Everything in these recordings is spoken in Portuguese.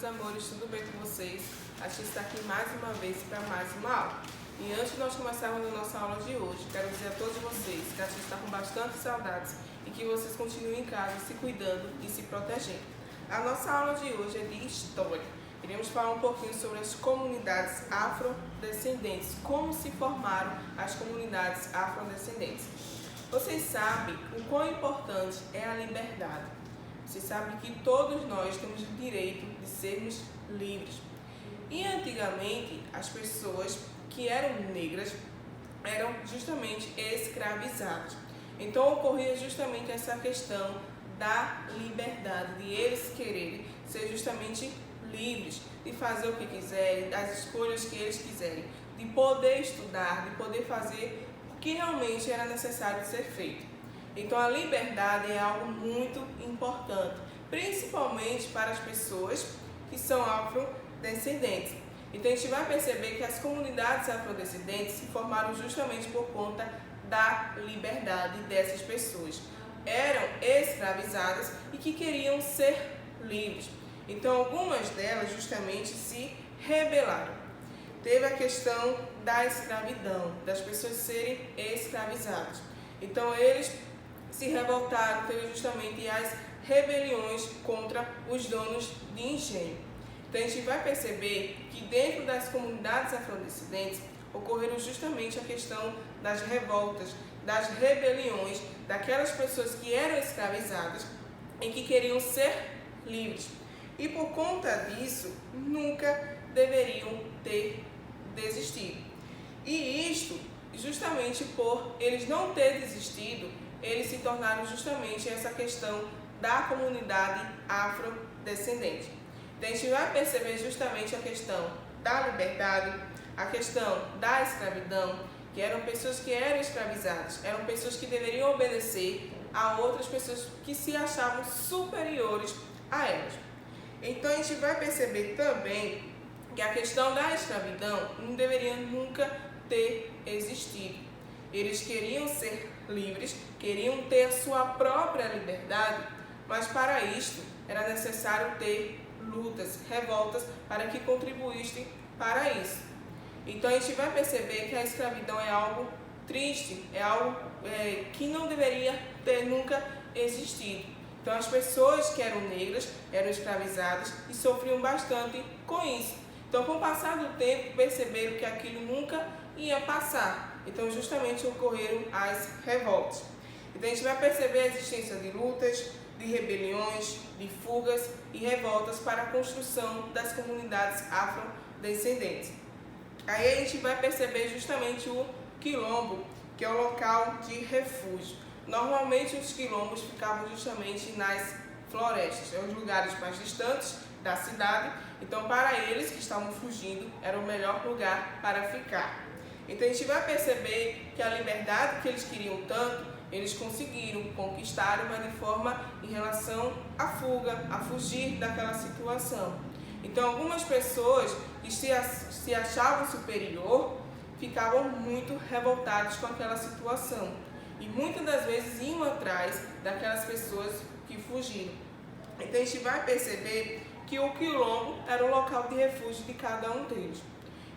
meus amores, tudo bem com vocês? A gente está aqui mais uma vez para mais uma aula. E antes de nós começarmos a nossa aula de hoje, quero dizer a todos vocês que a gente está com bastante saudades e que vocês continuem em casa se cuidando e se protegendo. A nossa aula de hoje é de História. Iremos falar um pouquinho sobre as comunidades afrodescendentes, como se formaram as comunidades afrodescendentes. Vocês sabem o quão importante é a liberdade. Vocês sabem que todos nós temos o direito de sermos livres. E antigamente, as pessoas que eram negras eram justamente escravizadas. Então ocorria justamente essa questão da liberdade, de eles quererem ser justamente livres, de fazer o que quiserem, das escolhas que eles quiserem, de poder estudar, de poder fazer o que realmente era necessário ser feito. Então a liberdade é algo muito importante, principalmente para as pessoas que são afrodescendentes. Então a gente vai perceber que as comunidades afrodescendentes se formaram justamente por conta da liberdade dessas pessoas. Eram escravizadas e que queriam ser livres. Então algumas delas justamente se rebelaram. Teve a questão da escravidão, das pessoas serem escravizadas. Então eles se revoltaram, teve justamente as rebeliões contra os donos de engenho. Então a gente vai perceber que dentro das comunidades afrodescendentes ocorreram justamente a questão das revoltas, das rebeliões, daquelas pessoas que eram escravizadas e que queriam ser livres. E por conta disso, nunca deveriam ter desistido. E isto, justamente por eles não terem desistido, eles se tornaram justamente essa questão da comunidade afrodescendente. Então a gente vai perceber justamente a questão da liberdade, a questão da escravidão, que eram pessoas que eram escravizadas, eram pessoas que deveriam obedecer a outras pessoas que se achavam superiores a elas. Então a gente vai perceber também que a questão da escravidão não deveria nunca ter existido. Eles queriam ser livres, queriam ter a sua própria liberdade, mas para isto era necessário ter lutas, revoltas para que contribuíssem para isso. Então a gente vai perceber que a escravidão é algo triste, é algo que não deveria ter nunca existido. Então as pessoas que eram negras eram escravizadas e sofriam bastante com isso. Então com o passar do tempo perceberam que aquilo nunca ia passar. Então justamente ocorreram as revoltas. Então a gente vai perceber a existência de lutas, de rebeliões, de fugas e revoltas para a construção das comunidades afrodescendentes. Aí a gente vai perceber justamente o quilombo, que é o local de refúgio. Normalmente os quilombos ficavam justamente nas florestas, os lugares mais distantes da cidade. Então para eles que estavam fugindo era o melhor lugar para ficar. Então a gente vai perceber que a liberdade que eles queriam tanto, eles conseguiram conquistar, mas de forma em relação à fuga, a fugir daquela situação. Então algumas pessoas que se achavam superior ficavam muito revoltadas com aquela situação. E muitas das vezes iam atrás daquelas pessoas que fugiram. Então a gente vai perceber que o quilombo era o local de refúgio de cada um deles.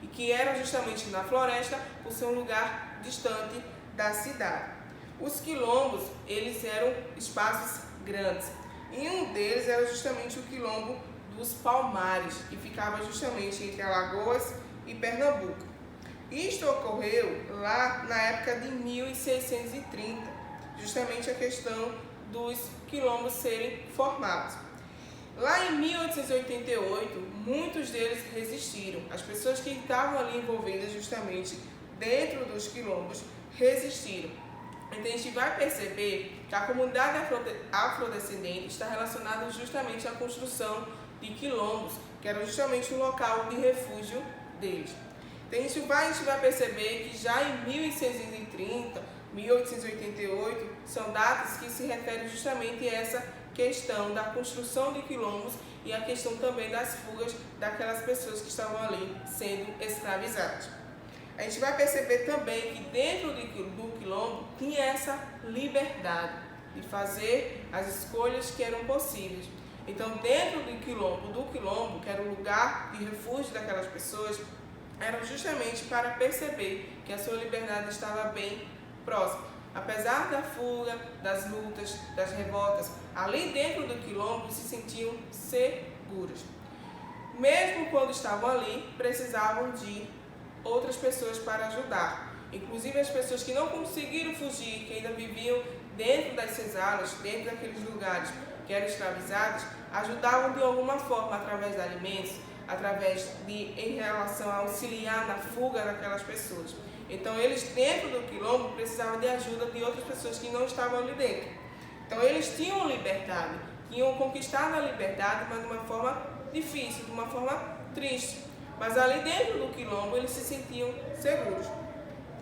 E que era justamente na floresta, por ser um lugar distante da cidade. Os quilombos, eles eram espaços grandes. E um deles era justamente o quilombo dos Palmares, que ficava justamente entre Alagoas e Pernambuco. Isto ocorreu lá na época de 1630, justamente a questão dos quilombos serem formados. Lá em 1888, muitos deles resistiram. As pessoas que estavam ali envolvidas justamente dentro dos quilombos resistiram. Então a gente vai perceber que a comunidade afrodescendente está relacionada justamente à construção de quilombos, que era justamente o local de refúgio deles. Então a gente vai perceber que já em 1630, 1888, são datas que se referem justamente a essa questão da construção de quilombos e a questão também das fugas daquelas pessoas que estavam ali sendo escravizadas. A gente vai perceber também que dentro do quilombo tinha essa liberdade de fazer as escolhas que eram possíveis. Então, dentro do quilombo, que era o lugar de refúgio daquelas pessoas, era justamente para perceber que a sua liberdade estava bem próxima. Apesar da fuga, das lutas, das revoltas, ali dentro do quilombo se sentiam seguros. Mesmo quando estavam ali, precisavam de outras pessoas para ajudar. Inclusive as pessoas que não conseguiram fugir, que ainda viviam dentro das cesalas, dentro daqueles lugares que eram escravizados, ajudavam de alguma forma através de alimentos, em relação a auxiliar na fuga daquelas pessoas. Então eles dentro do quilombo precisavam de ajuda de outras pessoas que não estavam ali dentro. Então eles tinham liberdade, tinham conquistado a liberdade, mas de uma forma difícil, de uma forma triste. Mas ali dentro do quilombo eles se sentiam seguros.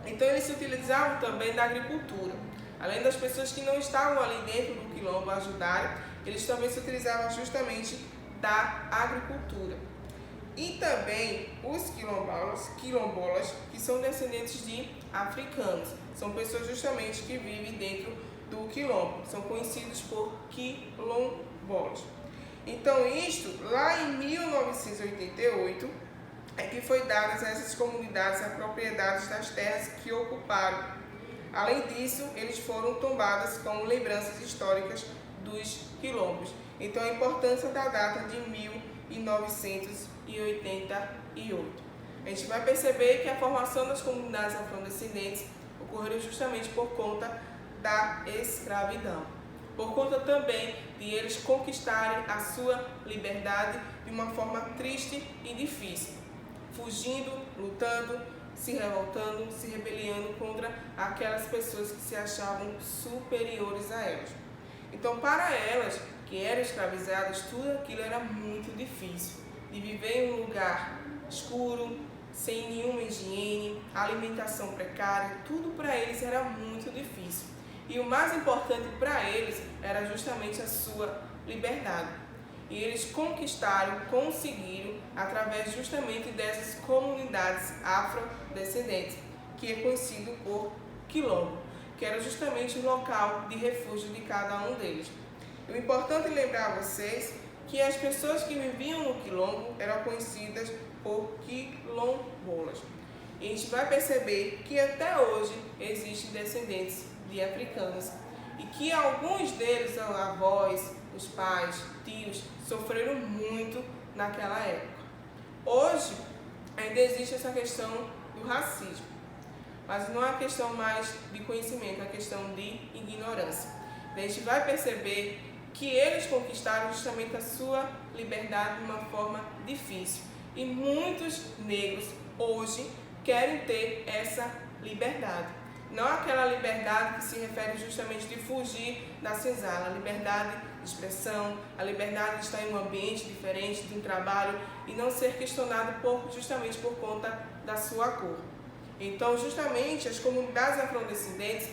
Então eles se utilizavam também da agricultura. Além das pessoas que não estavam ali dentro do quilombo a ajudarem, eles também se utilizavam justamente da agricultura. E também os quilombolas, que são descendentes de africanos. São pessoas justamente que vivem dentro do quilombo. São conhecidos por quilombolas. Então isto, lá em 1988, é que foi dadas a essas comunidades as propriedades das terras que ocuparam. Além disso, eles foram tombadas como lembranças históricas dos quilombos. Então, a importância da data de 1988. A gente vai perceber que a formação das comunidades afrodescendentes ocorreu justamente por conta da escravidão. Por conta também de eles conquistarem a sua liberdade de uma forma triste e difícil, fugindo, lutando, se revoltando, se rebeliando contra aquelas pessoas que se achavam superiores a elas. Então, para elas, que eram escravizadas, tudo aquilo era muito difícil. De viver em um lugar escuro, sem nenhuma higiene, alimentação precária, tudo para eles era muito difícil. E o mais importante para eles era justamente a sua liberdade. E eles conseguiram, através justamente dessas comunidades afrodescendentes, que é conhecido por quilombo, que era justamente o local de refúgio de cada um deles. O importante é lembrar a vocês que as pessoas que viviam no quilombo eram conhecidas por quilombolas. E a gente vai perceber que até hoje existem descendentes de africanos e que alguns deles, os avós, os pais, tios, sofreram muito naquela época. Hoje ainda existe essa questão do racismo, mas não é uma questão mais de conhecimento, é uma questão de ignorância. A gente vai perceber que eles conquistaram justamente a sua liberdade de uma forma difícil. E muitos negros hoje querem ter essa liberdade. Não aquela liberdade que se refere justamente de fugir da senzala, a liberdade de expressão, a liberdade de estar em um ambiente diferente, de um trabalho e não ser questionado justamente por conta da sua cor. Então, justamente, as comunidades afrodescendentes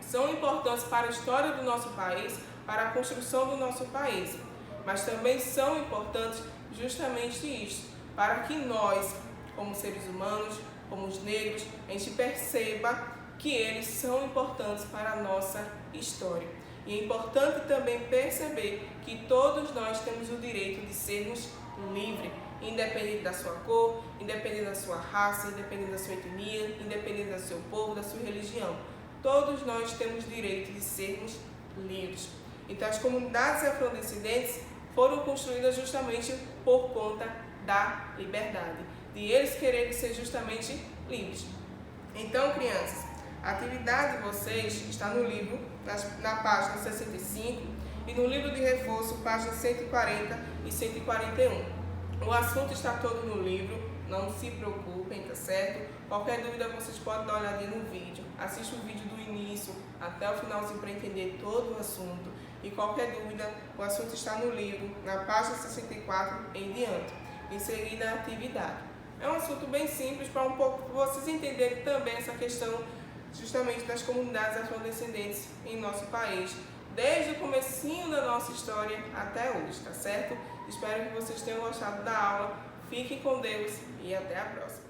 são importantes para a história do nosso país, para a construção do nosso país, mas também são importantes justamente isso, para que nós, como seres humanos, como os negros, a gente perceba que eles são importantes para a nossa história. E é importante também perceber que todos nós temos o direito de sermos livres, independente da sua cor, independente da sua raça, independente da sua etnia, independente do seu povo, da sua religião. Todos nós temos o direito de sermos livres. Então, as comunidades afrodescendentes foram construídas justamente por conta da liberdade, de eles quererem ser justamente livres. Então, crianças, a atividade de vocês está no livro, na página 65, e no livro de reforço, página 140 e 141. O assunto está todo no livro, não se preocupem, tá certo? Qualquer dúvida vocês podem dar uma olhadinha no vídeo. Assista o vídeo do início até o finalzinho para entender todo o assunto. E qualquer dúvida, o assunto está no livro, na página 64 em diante. Em seguida, a atividade. É um assunto bem simples para vocês entenderem também essa questão justamente das comunidades afrodescendentes em nosso país, desde o comecinho da nossa história até hoje, tá certo? Espero que vocês tenham gostado da aula. Fiquem com Deus e até a próxima.